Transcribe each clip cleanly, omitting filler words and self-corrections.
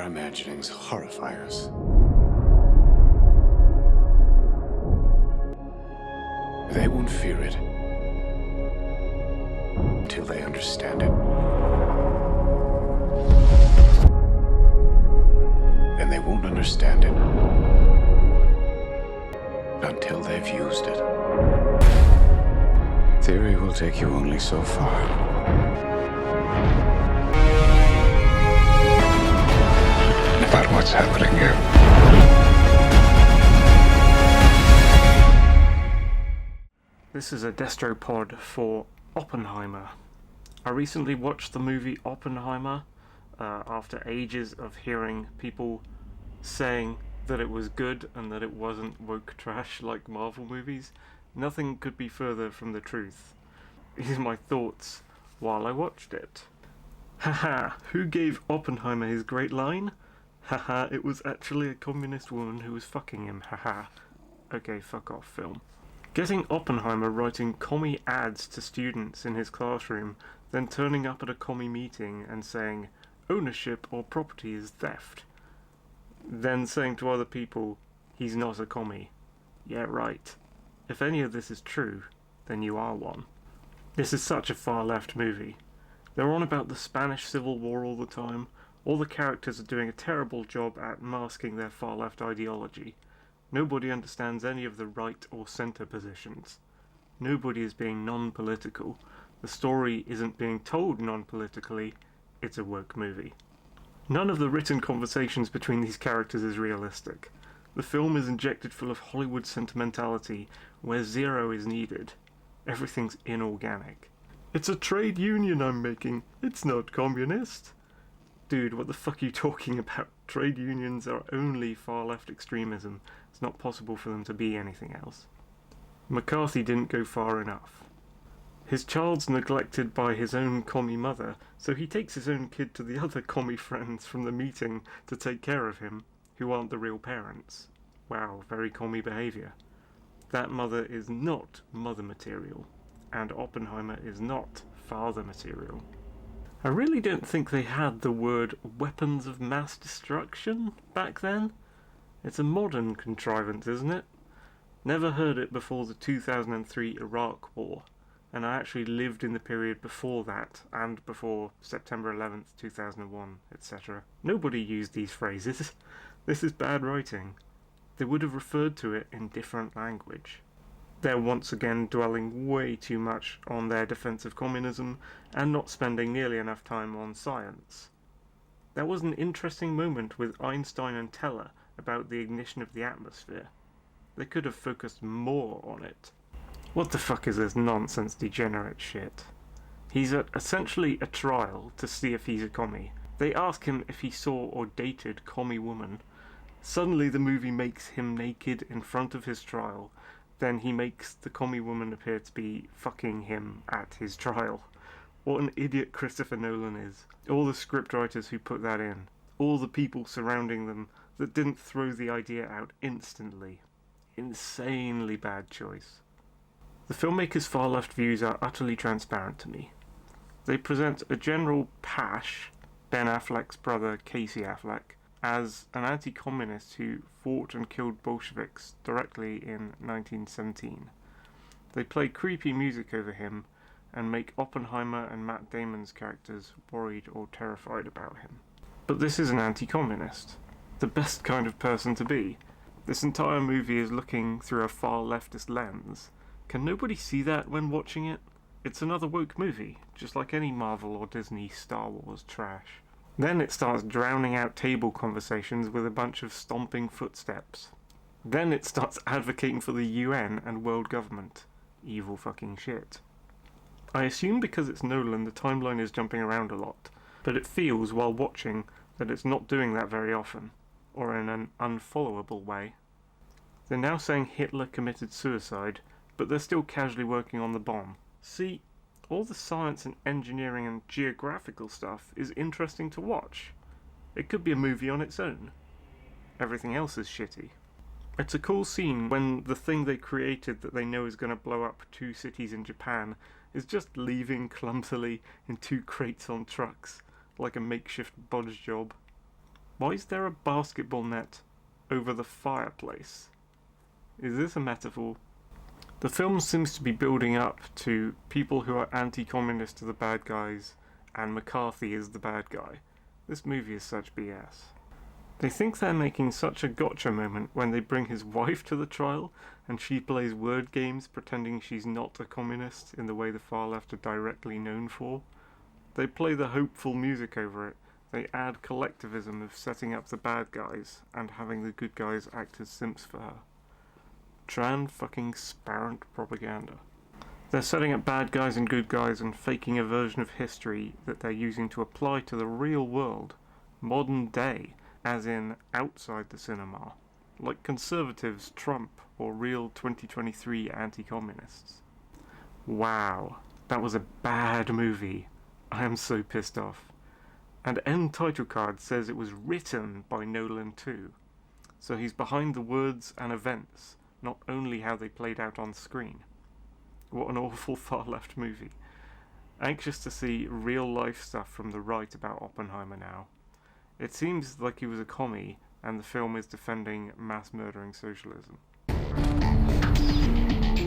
imaginings horrify us. They won't fear it until they understand it. And they won't understand it until they've used it. Theory will take you only so far. About what's happening here. This is a destropod for Oppenheimer. I recently watched the movie Oppenheimer after ages of hearing people saying that it was good and that it wasn't woke trash like Marvel movies. Nothing could be further from the truth. These are my thoughts while I watched it. Haha, who gave Oppenheimer his great line? Haha, it was actually a communist woman who was fucking him, haha. Okay, fuck off, film. Getting Oppenheimer writing commie ads to students in his classroom, then turning up at a commie meeting and saying, ownership or property is theft. Then saying to other people, he's not a commie. Yeah, right. If any of this is true, then you are one. This is such a far-left movie. They're on about the Spanish Civil War all the time. All the characters are doing a terrible job at masking their far-left ideology. Nobody understands any of the right or centre positions. Nobody is being non-political. The story isn't being told non-politically. It's a woke movie. None of the written conversations between these characters is realistic. The film is injected full of Hollywood sentimentality where zero is needed. Everything's inorganic. It's a trade union I'm making. It's not communist. Dude, what the fuck are you talking about? Trade unions are only far-left extremism. It's not possible for them to be anything else. McCarthy didn't go far enough. His child's neglected by his own commie mother, so he takes his own kid to the other commie friends from the meeting to take care of him, who aren't the real parents. Wow, very commie behaviour. That mother is not mother material, and Oppenheimer is not father material. I really don't think they had the word weapons of mass destruction back then. It's a modern contrivance, isn't it? Never heard it before the 2003 Iraq War, and I actually lived in the period before that, and before September 11th, 2001, etc. Nobody used these phrases. This is bad writing. They would have referred to it in different language. They're once again dwelling way too much on their defense of communism and not spending nearly enough time on science. There was an interesting moment with Einstein and Teller about the ignition of the atmosphere. They could have focused more on it. What the fuck is this nonsense degenerate shit? He's at essentially a trial to see if he's a commie. They ask him if he saw or dated commie woman. Suddenly the movie makes him naked in front of his trial. Then he makes the commie woman appear to be fucking him at his trial. What an idiot Christopher Nolan is. All the scriptwriters who put that in. All the people surrounding them that didn't throw the idea out instantly. Insanely bad choice. The filmmaker's far-left views are utterly transparent to me. They present a General Pash, Ben Affleck's brother Casey Affleck, as an anti-communist who fought and killed Bolsheviks directly in 1917. They play creepy music over him and make Oppenheimer and Matt Damon's characters worried or terrified about him. But this is an anti-communist. The best kind of person to be. This entire movie is looking through a far leftist lens. Can nobody see that when watching it? It's another woke movie, just like any Marvel or Disney Star Wars trash. Then it starts drowning out table conversations with a bunch of stomping footsteps. Then it starts advocating for the UN and world government. Evil fucking shit. I assume because it's Nolan the timeline is jumping around a lot, but it feels while watching that it's not doing that very often, or in an unfollowable way. They're now saying Hitler committed suicide, but they're still casually working on the bomb. See, all the science and engineering and geographical stuff is interesting to watch. It could be a movie on its own. Everything else is shitty. It's a cool scene when the thing they created that they know is going to blow up 2 cities in Japan is just leaving clumsily in 2 crates on trucks, like a makeshift bodge job. Why is there a basketball net over the fireplace? Is this a metaphor? The film seems to be building up to people who are anti-communist are the bad guys and McCarthy is the bad guy. This movie is such BS. They think they're making such a gotcha moment when they bring his wife to the trial and she plays word games pretending she's not a communist in the way the far left are directly known for. They play the hopeful music over it. They add collectivism of setting up the bad guys and having the good guys act as simps for her. Fucking-sparent propaganda. They're setting up bad guys and good guys and faking a version of history that they're using to apply to the real world, modern day, as in outside the cinema, like conservatives, Trump, or real 2023 anti-communists. Wow, that was a bad movie. I am so pissed off. And end title card says it was written by Nolan too. So he's behind the words and events, not only how they played out on screen. What an awful far-left movie. Anxious to see real-life stuff from the right about Oppenheimer now. It seems like he was a commie, and the film is defending mass-murdering socialism.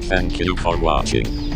Thank you for watching.